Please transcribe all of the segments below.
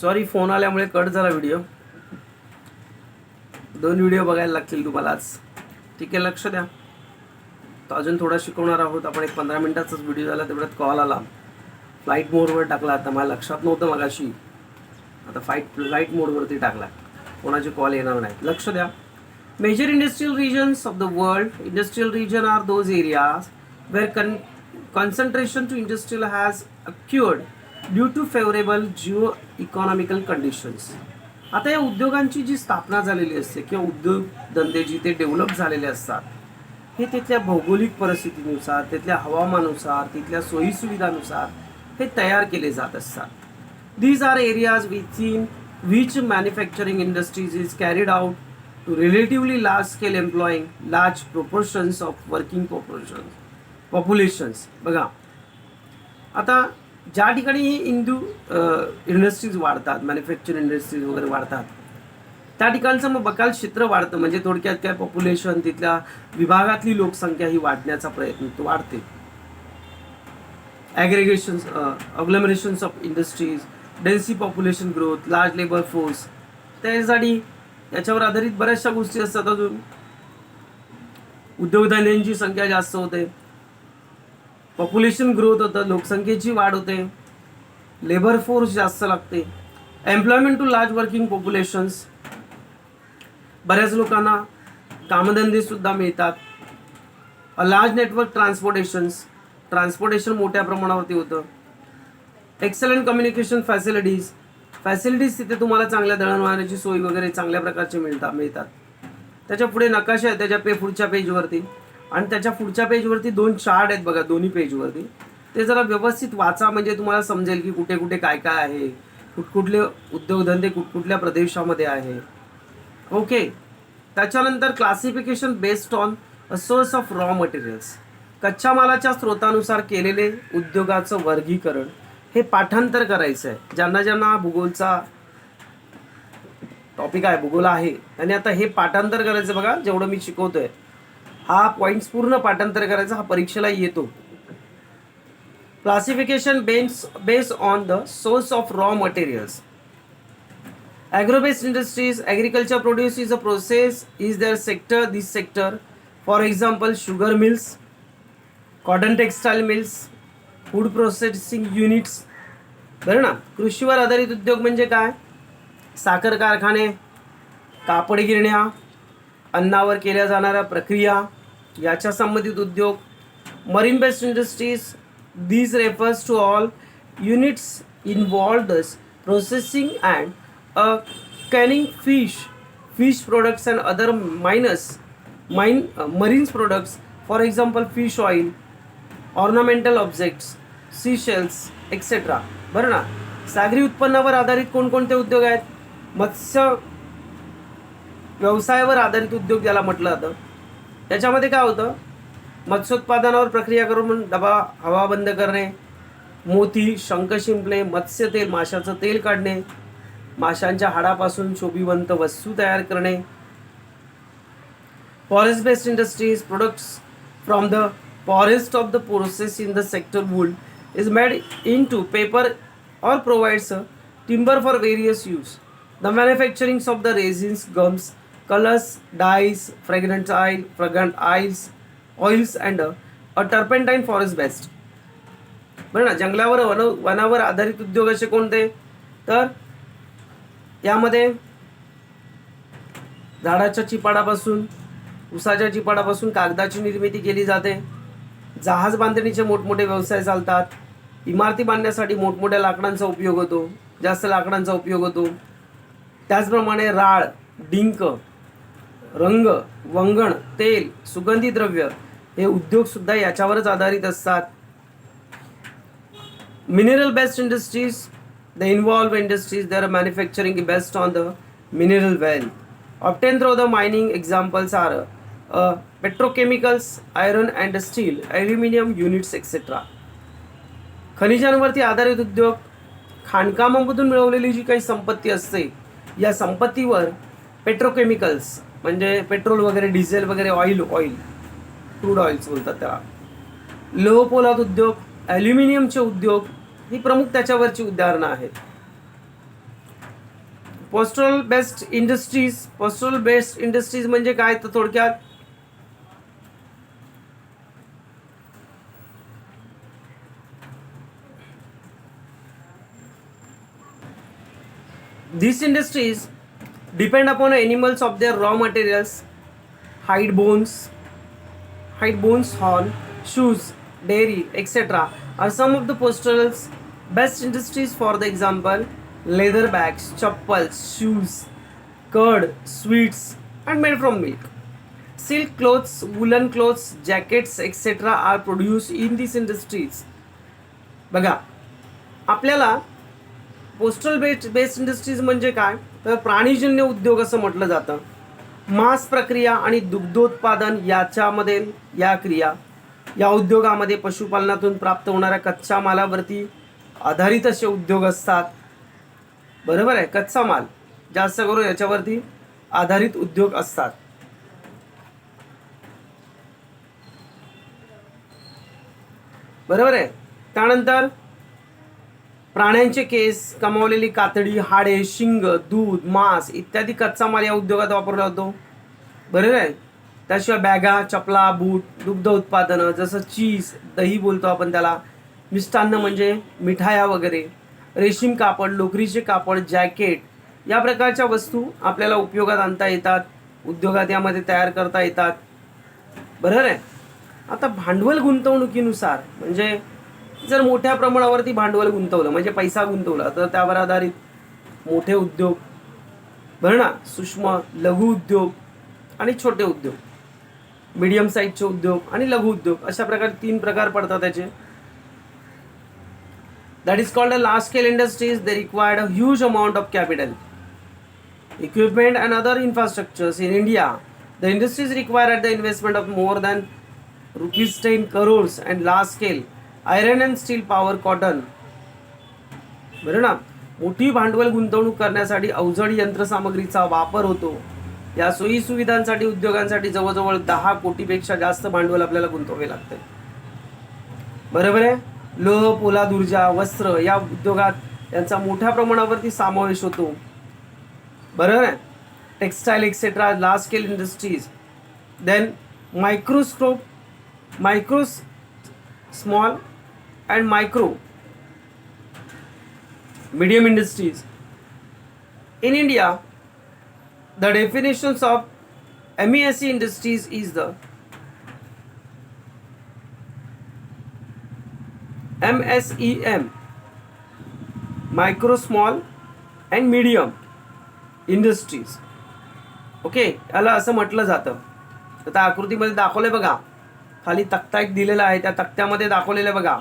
Sorry, phone आल्यामुळे cut झाला video. 2 video बघायला लागतील तुम्हाला आज. ठीक आहे, लक्ष द्या. तर अजून थोडा शिकवणार आहोत आपण. एक 15 मिनिटाचाच व्हिडिओ झाला, तेवढ्यात कॉल आला. फ्लाईट मोडवर टाकला. आता मला लक्षात नव्हतं मगाशी. आता फ्लाईट मोडवरती टाकला. कोणाचे कॉल येणार नाही. लक्ष द्या. Major industrial regions of the world. Industrial region are those areas where concentration to industrial has occurred due to favorable geo-economical conditions. आता या उद्योगांची जी स्थापना झालेली असते किंवा उद्योगधंदे जिथे डेव्हलप झालेले असतात, हे तिथल्या भौगोलिक परिस्थितीनुसार, तिथल्या हवामानानुसार, तिथल्या सोयीसुविधानुसार हे तयार केले जात असतात. These are areas within which manufacturing industries is carried out to relatively large scale, employing large proportions of working populations. बघा, आता ज्या ठिकाणी ही इंडस्ट्रीज वाढतात, मॅन्युफॅक्चरिंग इंडस्ट्रीज वगैरे वाढतात, त्या ठिकाणचं मग बकाल क्षेत्र वाढतं. म्हणजे थोडक्यात काय, पॉप्युलेशन, तिथल्या विभागातली लोकसंख्या ही वाढण्याचा प्रयत्न वाढते. Aggregations, agglomerations of industries, dense population growth, large labour force, त्यासाठी याच्यावर आधारित बऱ्याचशा गोष्टी असतात. अजून उद्योगधंद्यांची संख्या जास्त होते, पॉप्युलेशन ग्रोथ होतं, लोकसंख्येची वाढ होते, लेबर फोर्स जास्त लागते, employment to large working populations, बऱ्याच लोकांना कामधंदे सुद्धा मिळतात. अ लार्ज नेटवर्क ट्रान्सपोर्टेशन मोठ्या प्रमाणावरती होतं. एक्सलंट कम्युनिकेशन फॅसिलिटीज तिथे तुम्हाला चांगल्या दळणवळणाची सोय वगैरे चांगल्या प्रकारचे मिळतात. त्याच्या पुढे नकाशा आहे, त्याच्या पुढच्या पेजवरती, आणि त्याच्या पुढच्या पेजवरती 2 चार्ट आहेत बघा, दोन्ही पेजवरती. ते जरा व्यवस्थित वाचा, म्हणजे तुम्हाला समजेल की कुठे कुठे काय काय आहे, कुठकुठले उद्योगधंदे कुठकुठल्या प्रदेशामध्ये आहे. ओके. त्याच्यानंतर classification based on a source of raw materials. कच्च्या मालाच्या स्रोतानुसार केलेले उद्योगाचं वर्गीकरण हे पाठांतर करायचं आहे. ज्यांना भूगोलचा टॉपिक आहे, भूगोल आहे, आणि आता हे पाठांतर करायचं. बघा, जेवढं मी शिकवतोय हा पॉइंट्स पूर्ण पाठांतर करायचा. हा परीक्षेला येतो. Classification based on the source of raw materials. Agro-based industries, agriculture produce is a process, is their sector, this sector. For example, sugar mills, cotton textile mills, food processing units. बरं ना. कृषीवर आधारित उद्योग म्हणजे काय? साखर कारखाने, कापड गिरण्या, अन्नावर केल्या जाणाऱ्या प्रक्रिया याच्या संबंधित उद्योग. Marine based industries, these refers to all units involved in processing and canning fish products and other marine products. For example, fish oil, ornamental objects, seashells, etc. बरं ना. सागरी उत्पन्नावर आधारित कोणकोणते उद्योग आहेत? मत्स्य व्यवसायावर आधारित उद्योग ज्याला म्हटलं जातं. त्याच्यामध्ये काय होतं? मत्स्योत्पादनावर प्रक्रिया करून डबा हवा बंद करणे, मोती, शंख शिंपणे, मत्स्य तेल, माशाचं तेल काढणे, माशांच्या हाडापासून शोभिवंत वस्तू तयार करणे. Forest based industries, products from the forest of the process in the sector wood is made into paper or provides timber for various use. The manufacturing of the resins, gums, colors, dyes, fragrant oils and a turpentine forest based. बरं ना. जंगलावर वनावर आधारित उद्योग असे कोणते? तर यामध्ये झाडाच्या चिपाडापासून, उसाच्या चिपाडापासून कागदाची निर्मिती केली जाते. जहाज बांधणीचे मोठमोठे व्यवसाय चालतात. इमारती बांधण्यासाठी मोठमोठ्या लाकडांचा उपयोग होतो, जास्त लाकडांचा उपयोग होतो. त्याचप्रमाणे राळ, डिंक, रंग, वंगण, तेल, सुगंधी द्रव्य हे उद्योग सुद्धा याच्यावरच आधारित असतात. Mineral based industries, the involve industries there manufacturing based on the mineral wealth obtain through the mining. Examples are petrochemicals, iron and steel, aluminium units, etcetera. खनिजांवरती आधारित उद्योग, खाणकामामधून मिळवलेली जी काही संपत्ती असते, या संपत्तीवर पेट्रोकेमिकल्स म्हणजे पेट्रोल वगैरे, डिझेल वगैरे, ऑइल क्रूड ऑइल्स बोलतात त्याला. लोहपोलाद उद्योग, ॲल्युमिनियमचे उद्योग ही प्रमुख त्याच्यावरची उदाहरणं आहेत. पोस्टल बेस्ड इंडस्ट्रीज म्हणजे काय तर थोडक्यात these industries depend upon animals of their raw materials, hide bones, horn, shoes, dairy, etc. are some of the postal's best industries. For the example, leather bags, chappals, shoes, curd, sweets, and made from milk. Silk clothes, woolen clothes, jackets, etc. are produced in these industries. बघा, आपल्याला postal based industries म्हणजे काय तर प्राणीजन्य उद्योग असं म्हटलं जातं. मांस प्रक्रिया आणि दुग्धोत्पादन याच्यामध्ये या उद्योगामध्ये पशुपालनातून प्राप्त होणाऱ्या कच्च्या मालावरती आधारित असे उद्योग असतात. बरोबर आहे, कच्चा माल जास्त करून याच्यावरती आधारित उद्योग असतात. बरोबर आहे. त्यानंतर प्राण्यांचे केस, कमावलेली कातडी, हाडे, शिंग, दूध, मांस इत्यादी कच्चा माल या उद्योगात वापरला जातो. बरोबर आहे. त्याशिवाय बॅगा, चपला, बूट, दुग्ध उत्पादनं जसं चीज, दही बोलतो आपण त्याला, मिष्टान्न म्हणजे मिठाया वगैरे, रेशीम कापड, लोकरीचे कापड, जॅकेट या प्रकारच्या वस्तू आपल्याला उपयोगात आणता येतात, उद्योगात यामध्ये तयार करता येतात. बरोबर आहे. आता भांडवल गुंतवणुकीनुसार म्हणजे जर मोठ्या प्रमाणावरती भांडवल गुंतवलं म्हणजे पैसा गुंतवला तर त्यावर आधारित मोठे उद्योग, बरं ना, सूक्ष्म लघु उद्योग आणि छोटे उद्योग, मीडियम साईजचे उद्योग आणि लघु उद्योग अशा प्रकारे 3 प्रकार पडतात त्याचे. That is called a large scale industries. They required a huge amount of capital, equipment and other infrastructures. In India, the industries require at the investment of more than rupees 10 crores and large scale iron and steel, power, cotton. बरं ना, मोठी भांडवल गुंतवणूक करण्यासाठी अवजड यंत्रसामग्रीचा वापर होतो. या सोयी सुविधांसाठी उद्योगांसाठी जवळजवळ 10 कोटीपेक्षा जास्त भांडवल आपल्याला गुंतवावे लागते. बरोबर आहे. लोह, पोलाद, ऊर्जा, वस्त्र या उद्योगात यांचा मोठ्या प्रमाणावरती समावेश होतो. बरोबर आहे. Textile etcetera, large scale industries. Then micro, small and micro, medium industries. In India, the definitions of MESE industries is the MSEM, micro, small and medium industries. Okay, याला असं म्हटलं जातं. तर त्या आकृतीमध्ये दाखवले बघा, खाली तक्ता एक दिलेला आहे, त्या तक्त्यामध्ये दाखवलेलं बघा.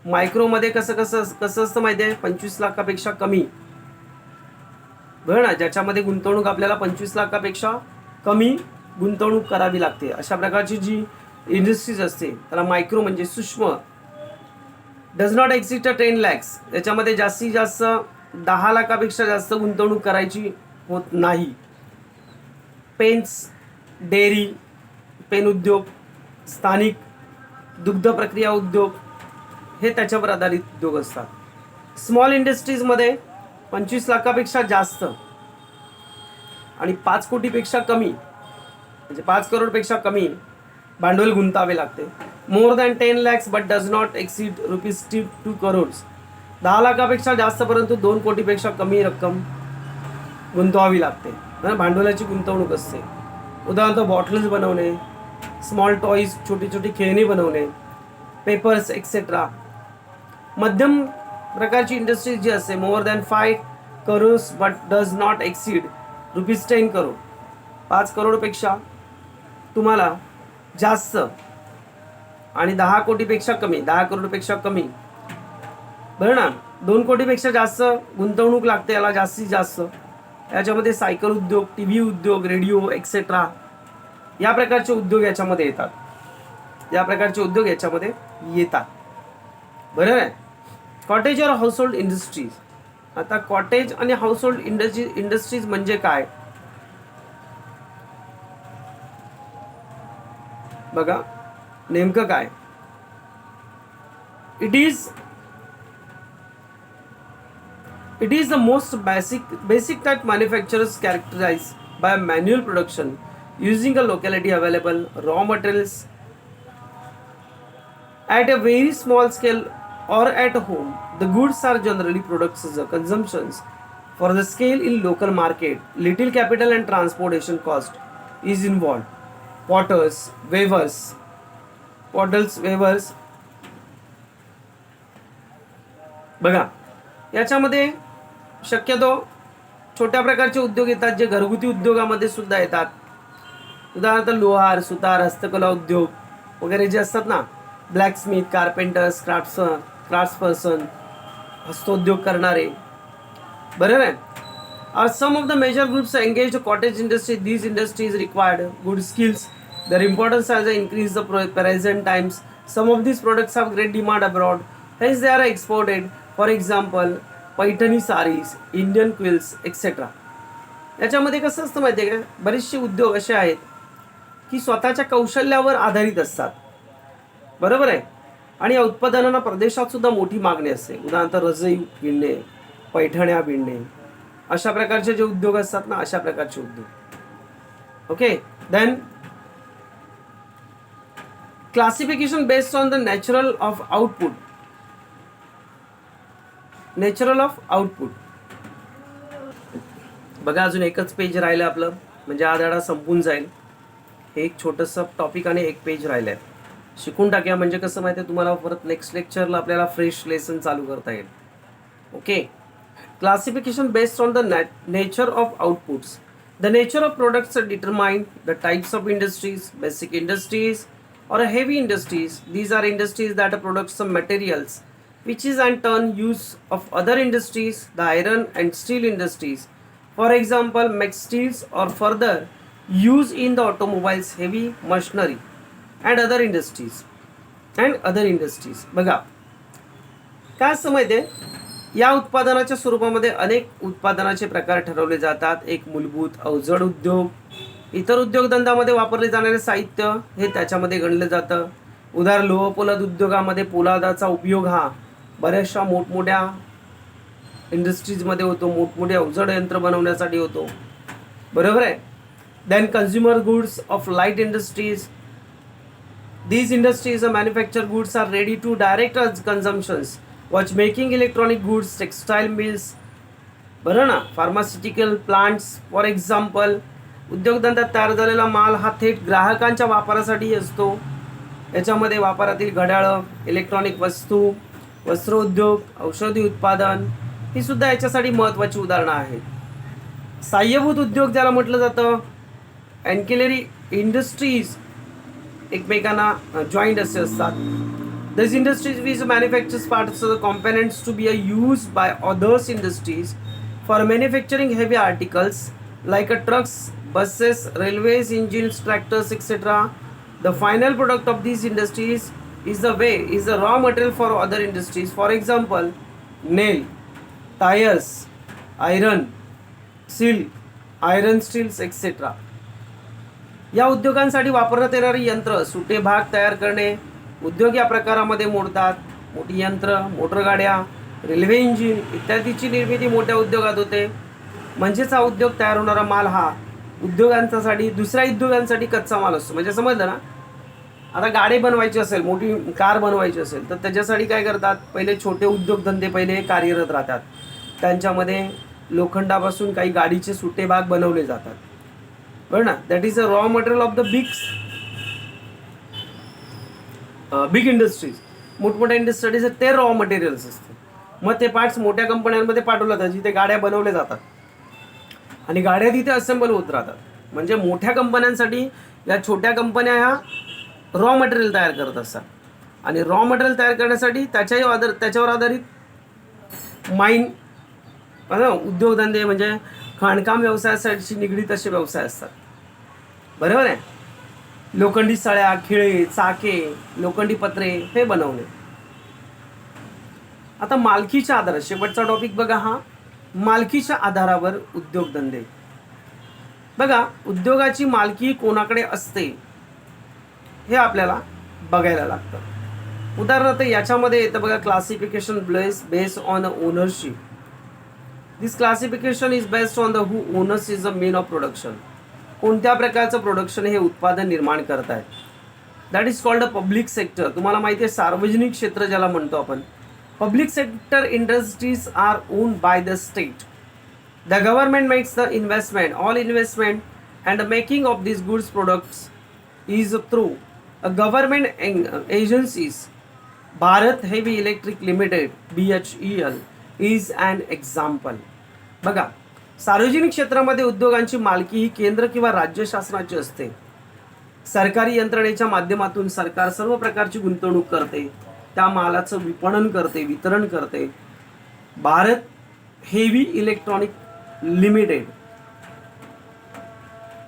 मायक्रोमध्ये कसं असतं माहिती आहे, 25 लाखापेक्षा कमी. बरं ना, ज्याच्यामध्ये गुंतवणूक आपल्याला 25 लाखापेक्षा कमी गुंतवणूक करावी लागते अशा प्रकारची जी इंडस्ट्रीज असते त्याला मायक्रो म्हणजे सूक्ष्म. डज नॉट एक्सिड 10 lakhs, त्याच्यामध्ये जास्तीत जास्त 10 लाखापेक्षा जास्त गुंतवणूक करायची होत नाही. पेन्स, डेअरी, पेन उद्योग, स्थानिक दुग्ध प्रक्रिया उद्योग हे त्याच्यावर आधारित उद्योग असतात. स्मॉल इंडस्ट्रीजमध्ये 25 लाखापेक्षा जास्त आणि 5 कोटीपेक्षा कमी म्हणजे 5 करोडपेक्षा कमी भांडवल गुंतावे लागते. More than 10 lakhs but does not exceed rupees 2 crores, 10 लाखापेक्षा जास्त परंतु 2 कोटीपेक्षा कमी रक्कम गुंतवावी लागते. भांडवलाची गुंतवणूक असते. उदाहरणार्थ बॉटल्स बनवणे, स्मॉल टॉईज, छोटी छोटी खेळणी बनवणे, पेपर्स एक्सेट्रा. मध्यम प्रकारची इंडस्ट्री जी असते, more than 5 crores but does not exceed rupees 10 crore, 5 करोडपेक्षा तुम्हाला जास्त आणि 10 कोटीपेक्षा कमी, 10 करोडपेक्षा कमी. बरं ना, 2 कोटीपेक्षा जास्त गुंतवणूक लागते याला जास्तीत जास्त. याच्यामध्ये सायकल उद्योग, TV उद्योग, रेडिओ एक्सेट्रा या प्रकारचे उद्योग याच्यामध्ये येतात. बरोबर आहे. कॉटेज और हाऊसहोल्ड इंडस्ट्रीज. आता कॉटेज आणि हाऊसहोल्ड इंडस्ट्रीज म्हणजे काय बघा, नेमकं काय. It is the most basic type manufacturers characterized by manual production using a locality available raw materials at a very small scale or at home. The goods are generally products as a consumptions for the scale in local market. Little capital and transportation cost is involved. Potters, weavers बघा, याच्यामध्ये शक्यतो छोट्या प्रकारचे उद्योग येतात जे घरगुती उद्योगामध्ये सुद्धा येतात. उदाहरणार्थ लोहार, सुतार, हस्तकला उद्योग वगैरे जे असतात ना, ब्लॅकस्मिथ, कार्पेंटर्स, क्राफ्ट्सपर्सन, हस्तोद्योग करणारे, बरोबर आहे. Are some of the major groups engage cottage industry. These industries required good skills. Their importance has increased the present times. Some of these products have great demand abroad, hence they are exported. For example, Paithani sarees, Indian quilts, etc. याच्यामध्ये कसं असतं माहिती आहे का, बरेचसे उद्योग असे आहेत की स्वतःच्या कौशल्यावर आधारित असतात, बरोबर आहे. आणि या उत्पादनांना प्रदेशात सुद्धा मोठी मागणी असते. उदाहरणार्थ रजई विणणे, पैठण्या विणणे, अशा प्रकारचे जे उद्योग असतात ना, अशा प्रकारचे उद्योग. Okay, then classification based on the natural of output. बघा, अजून एकच पेज राहिलं आपलं, म्हणजे हा धडा संपून जाईल. हे एक छोटंसं टॉपिक आणि एक पेज राहिलं आहे, शिकून टाकूया. म्हणजे कसं माहिती आहे तुम्हाला, परत नेक्स्ट लेक्चरला आपल्याला फ्रेश लेसन चालू करता येईल. Okay, classification based on the nature of outputs. The nature of products determine the types of industries. Basic industries or heavy industries. These are industries that produce some materials which is in turn use of other industries, the iron and steel industries. For example, make steels or further use in the automobiles, heavy machinery and other industries. बघा, काय समजते, या उत्पादनाच्या स्वरूपामध्ये अनेक उत्पादनाचे प्रकार ठरवले जातात. एक मूलभूत अवजड उद्योग. इतर उद्योगधंद्यामध्ये वापरले जाणारे साहित्य हे त्याच्यामध्ये गणलं जातं. उदाहरण, लोहपोलाद उद्योगामध्ये पोलादाचा उपयोग हा बऱ्याचशा मोठमोठ्या इंडस्ट्रीजमध्ये होतो, मोठमोठे अवजड यंत्र बनवण्यासाठी होतो, बरोबर आहे. Then consumer goods of light industries. These industries manufacture goods are ready to direct consumptions. Watch making, electronic goods, textile mills, बरं ना, फार्मास्युटिकल प्लांट्स. फॉर एक्झाम्पल, उद्योगधंद्यात तयार झालेला माल हा थेट ग्राहकांच्या वापरासाठी असतो. याच्यामध्ये वापरातील घड्याळं, इलेक्ट्रॉनिक वस्तू, वस्त्रोद्योग, औषधी उत्पादन ही सुद्धा याच्यासाठी महत्त्वाची उदाहरणं आहेत. साह्यभूत उद्योग ज्याला म्हटलं जातं, अँकिलरी इंडस्ट्रीज एकमेकांना जॉईंट असे असतात. This industries which manufactures parts of the components to be use by others industries for manufacturing heavy articles like trucks, buses, railways, engines, tractors, etc. The final product of these industries is the raw material for other industries. For example, nail, tires, iron, steels, etc. या उद्योगांसाठी वापरण्यात येणारी यंत्र, सुटे भाग तयार करणे, उद्योग या प्रकारामध्ये मोडतात. मोठी यंत्र, मोटरगाड्या, रेल्वे इंजिन इत्यादीची निर्मिती मोठ्या उद्योगात होते. म्हणजेच हा उद्योग तयार होणारा माल हा उद्योगांसाठी, दुसऱ्या उद्योगांसाठी कच्चा माल असतो. म्हणजे समजलं ना, आता गाडी बनवायची असेल, मोठी कार बनवायची असेल, तर त्याच्यासाठी काय करतात, पहिले छोटे उद्योगधंदे पहिले कार्यरत राहतात. त्यांच्यामध्ये लोखंडापासून काही गाडीचे सुटे भाग बनवले जातात, बरं ना. That is a raw material of the big industries. मोठमोठ्या इंडस्ट्रीज ते रॉ मटेरियल्स असते. मग ते पार्ट्स मोठ्या कंपन्यांमध्ये पाठवले जातात, जिथे गाड्या बनवल्या जातात आणि गाड्या तिथे असेंबल होत राहतात. म्हणजे मोठ्या कंपन्यांसाठी या छोट्या कंपन्या ह्या रॉ मटेरियल तयार करत असतात. आणि रॉ मटेरियल तयार करण्यासाठी त्याच्यावर आधारित माइन उद्योगधंदे, म्हणजे खाणकाम व्यवसायासाठी निगडीत असे व्यवसाय असतात, बरोबर आहे. लोखंडी सळ्या, खिळे, चाके, लोखंडी पत्रे हे बनवणे. आता मालकीच्या आधारावर शेवटचा टॉपिक बघा, हा मालकीच्या आधारावर उद्योगधंदे. बघा, उद्योगाची मालकी कोणाकडे असते हे आपल्याला बघायला लागतं. उदाहरणार्थ याच्यामध्ये येतं बघा, classification based on ownership. This classification is based on the who owners is the means of production. कोणत्या प्रकारचं प्रोडक्शन हे उत्पादन निर्माण करतायत. That is called a public sector. तुम्हाला माहिती आहे सार्वजनिक क्षेत्र ज्याला म्हणतो आपण. Public sector industries are owned by the state. The government makes the investment. All investment and the making of these goods products is through a government agencies. Bharat heavy electric limited BHEL is an example. बघा, सार्वजनिक क्षेत्रामध्ये उद्योगांची मालकी ही केंद्र किंवा राज्य शासनाची असते. सरकारी यंत्रणेच्या माध्यमातून सरकार सर्व प्रकारची गुंतवणूक करते, त्या मालाचं विपणन करते, वितरण करते. भारत हेवी इलेक्ट्रॉनिक लिमिटेड,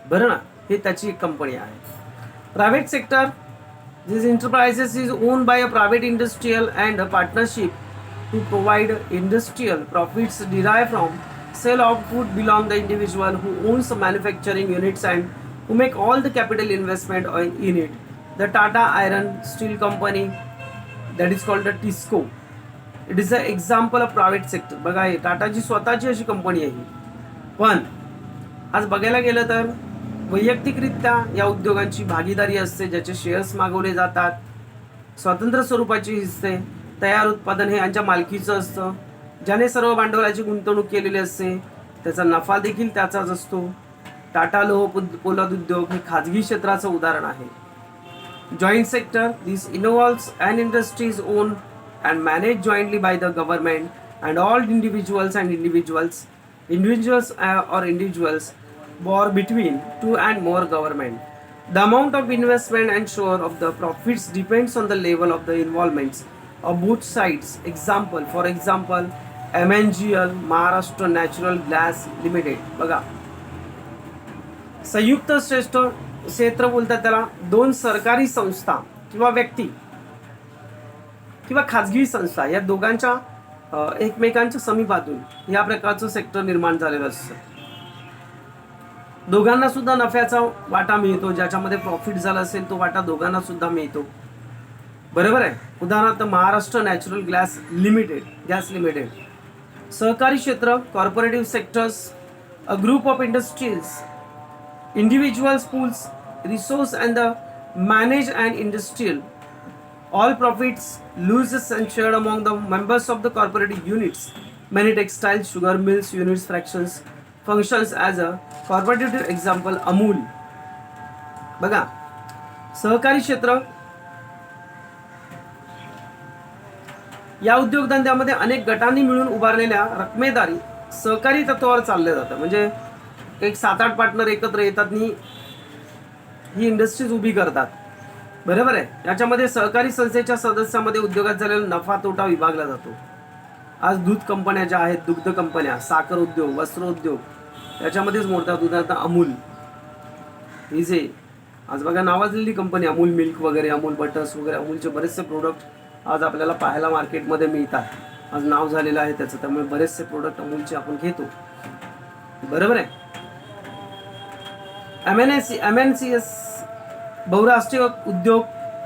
बरं ना, हे त्याची एक कंपनी आहे. Private sector, these enterprises is owned by a private industrial and a partnership to provide industrial profits derived from sale output belong the individual who owns the manufacturing units and who make all the capital investment in it. The Tata Iron Steel Company, that is called the TISCO. It is an example of private sector. बघा, हे टाटाची स्वतःची अशी company आहे. पण आज बघायला गेलं तर वैयक्तिकरित्या या उद्योगांची भागीदारी असते, ज्याचे शेअर्स मागवले जातात. स्वतंत्र स्वरूपाची हिस्से, तयार उत्पादन हे यांच्या मालकीचं असतं. ज्याने सर्व भांडवलाची गुंतवणूक केलेली असते, त्याचा नफा देखील त्याचाच असतो. टाटा लोह पोलाद उद्योग हे खाजगी क्षेत्राचं उदाहरण आहे. Joint sector, this involves an industries own and manage jointly by the government and all individuals or individuals or between two and more government. The amount of investment and share of the profits depends on the level of the involvements of both sides. For example, MNGL, Maharashtra Natural Gas Limited. बघा, संयुक्त श्रेष्ठ क्षेत्र बोलतात त्याला. दोन सरकारी संस्था किंवा व्यक्ती किंवा खाजगी संस्था या दोघांच्या एकमेकांच्या समीपातून या प्रकारचं सेक्टर निर्माण झालेलं असतं. दोघांना सुद्धा नफ्याचा वाटा मिळतो. ज्याच्यामध्ये प्रॉफिट झाला असेल तो वाटा दोघांना सुद्धा मिळतो. बरोबर आहे. उदाहरणार्थ महाराष्ट्र नॅचरल गॅस लिमिटेड. सहकारी क्षेत्र, co-operative sectors, a group of industries, individuals pools resource and the manage and industrial. All profits losses and shared among the members of the corporative units. Many textiles, sugar mills, units fractions functions as a corporative. Example, Amul. बघा, सहकारी क्षेत्र या उद्योगधंद्यामध्ये अनेक गटांनी मिळून उभारलेल्या रकमेदारी सहकारी तत्वावर चालले जातं. म्हणजे एक 7-8 पार्टनर एकत्र येतात आणि ही इंडस्ट्रीज उभी करतात. बरोबर आहे. याच्यामध्ये सहकारी संस्थेच्या सदस्यामध्ये उद्योगात झालेला नफा तोटा विभागला जातो. आज दूध कंपन्या ज्या आहेत, दुग्ध कंपन्या, साखर उद्योग, वस्त्र उद्योग याच्यामध्येच मोडतात. उदाहरणार्थ अमूल ही जे आज बघा नावाजलेली कंपनी, अमूल मिल्क वगैरे, अमूल बटर्स वगैरे, अमूलचे बरेचसे प्रोडक्ट आज आपल्याला पाहायला मार्केटमध्ये मिळतात. आज नाव झालेलं आहे त्याचं, त्यामुळे बरेचसे प्रोडक्ट अमूलचे आपण घेतो. बरोबर आहे. MNCs बहुराष्ट्रीय उद्योग,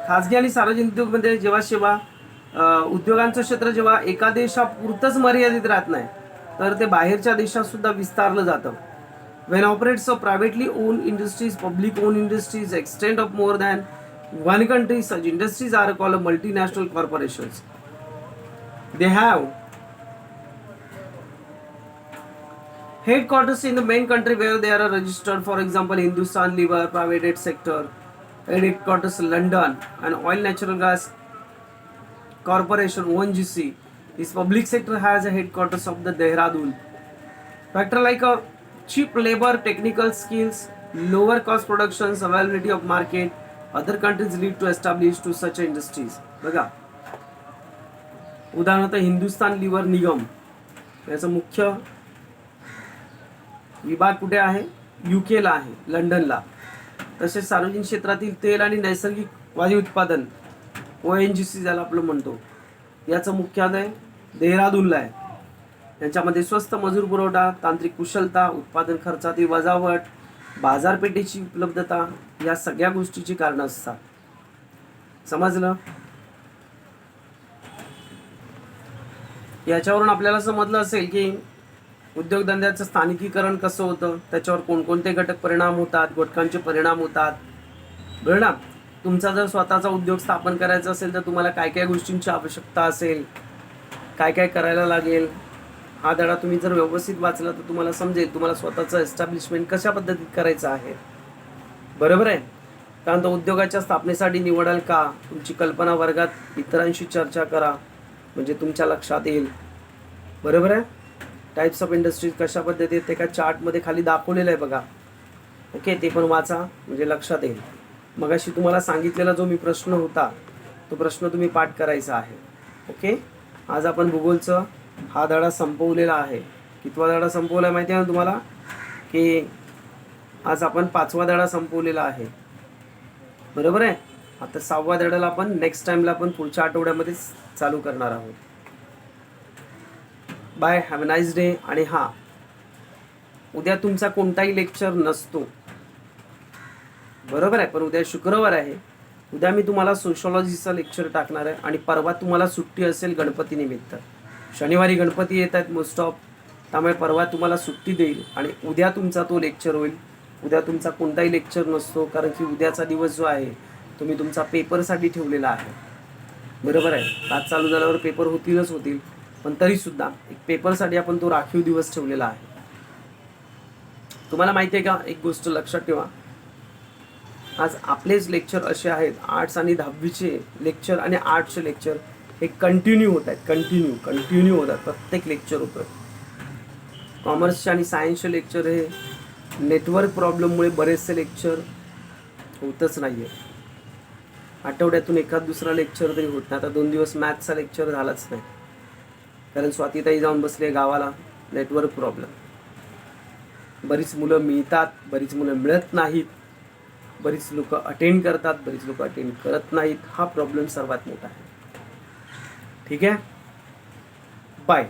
खाजगी आणि सार्वजनिक उद्योगमध्ये जेव्हा सेवा उद्योगांचं क्षेत्र जेव्हा एका देशापुरतंच मर्यादित राहत नाही, तर ते बाहेरच्या देशात सुद्धा विस्तारलं जातं. When operates of privately own industries, public own industries extend of more than one country, such industries are called multinational corporations. They have headquarters in the main country where they are registered. For example, Hindustan Lever Private Sector headquarters London, and Oil Natural Gas Corporation ONGC. This public sector has a headquarters of the Dehradun. Factor like a cheap labor, technical skills, lower cost productions, availability of market, other countries lead to establish to such industries. बघा, उदाहरणार्थ Hindustan liver निगम याचं मुख्य विभाग कुठे आहे? UK ला आहे, लंडनला. तसेच सार्वजनिक क्षेत्रातील तेल आणि नैसर्गिक वायू उत्पादन ONGC ज्याला आपण म्हणतो, याचं मुख्यालय देहरादूनला आहे. यांच्यामध्ये स्वस्त मजूर पुरवठा, तांत्रिक कुशलता, उत्पादन खर्चातील वजावट, बाजारपेठेची उपलब्धता या सगळ्या गोष्टीची कारणं असतात. समजलं? याच्यावरून आपल्याला समजलं असेल की उद्योगधंद्याचं स्थानिकीकरण कसं होतं, त्याच्यावर कोणकोणते घटक परिणाम होतात, घटकांचे परिणाम होतात, बरं ना. तुमचा जर स्वतःचा उद्योग स्थापन करायचा असेल तर तुम्हाला काय काय गोष्टींची आवश्यकता असेल, काय काय करायला लागेल, हा धडा तुम्ही जर व्यवस्थित वाचला तर तुम्हाला समजेल तुम्हाला स्वतःचं एस्टॅब्लिशमेंट कशा पद्धतीत करायचं आहे. बरोबर आहे. कारण तो उद्योगाच्या स्थापनेसाठी निवडाल का, तुमची कल्पना वर्गात इतरांशी चर्चा करा म्हणजे तुमच्या लक्षात येईल. बरोबर आहे. टाईप्स ऑफ इंडस्ट्रीज कशा पद्धतीत ते का चार्टमध्ये खाली दाखवलेलं आहे बघा. ओके, ते पण वाचा म्हणजे लक्षात येईल. मगाशी तुम्हाला सांगितलेला जो मी प्रश्न होता तो प्रश्न तुम्ही पाठ करायचा आहे. ओके, आज आपण भूगोलचं हा धडा संपवलेला आहे. कितवा धडा संपवला माहिती आहे ना तुम्हाला, की आज आपण 5वा धडा संपवलेला आहे. बरोबर आहे. आता 6व्या धड्याला आपण नेक्स्ट टाइमला आपण पुढच्या आठवड्यामध्येच चालू करणार आहोत. Bye, have a nice day. आणि हां, उद्या तुमचा कोणताही लेक्चर नसतो. बरोबर आहे. पण उद्या शुक्रवार आहे. उद्या मी तुम्हाला सोशॉलॉजीचं लेक्चर टाकणार आहे आणि परवा तुम्हाला सुट्टी असेल गणपती निमित्त. शनिवारी गणपती येत आहेत मोस्ट ऑफ, त्यामुळे परवा तुम्हाला सुट्टी देईल आणि उद्या तुमचा तो लेक्चर होईल. उद्या तुमचा कोणताही लेक्चर नसतो कारण की उद्याचा दिवस जो आहे तो मी तुमचा पेपरसाठी ठेवलेला आहे. बरोबर आहे. आज चालू झाल्यावर पेपर होतील, पण तरीसुद्धा एक पेपरसाठी आपण तो राखीव दिवस ठेवलेला आहे. तुम्हाला माहिती आहे का, एक गोष्ट लक्षात ठेवा, आज आपलेच लेक्चर असे आहेत, आर्ट्स आणि 10वीचे लेक्चर आणि आर्ट्सचे लेक्चर हे कंटिन्यू होत आहेत. कंटिन्यू होतात. प्रत्येक लेक्चर होतं. कॉमर्सचे आणि सायन्सचे लेक्चर हे नेटवर्क प्रॉब्लेममुळे बरेचसे लेक्चर होतच नाही आहे. आठवड्यातून एखाद दुसरा लेक्चर तरी होत नाही. आता 2 दिवस मॅथ्सचा लेक्चर झालाच नाही कारण स्वातीताई जाऊन बसले गावाला. Network problem. बरीच मुलं मिळतात, बरीच मुलं मिळत नाहीत, बरीच लोक अटेंड करतात, बरीच लोक अटेंड करत नाहीत. हा प्रॉब्लेम सर्वात मोठा आहे. ठीक आहे. बाय.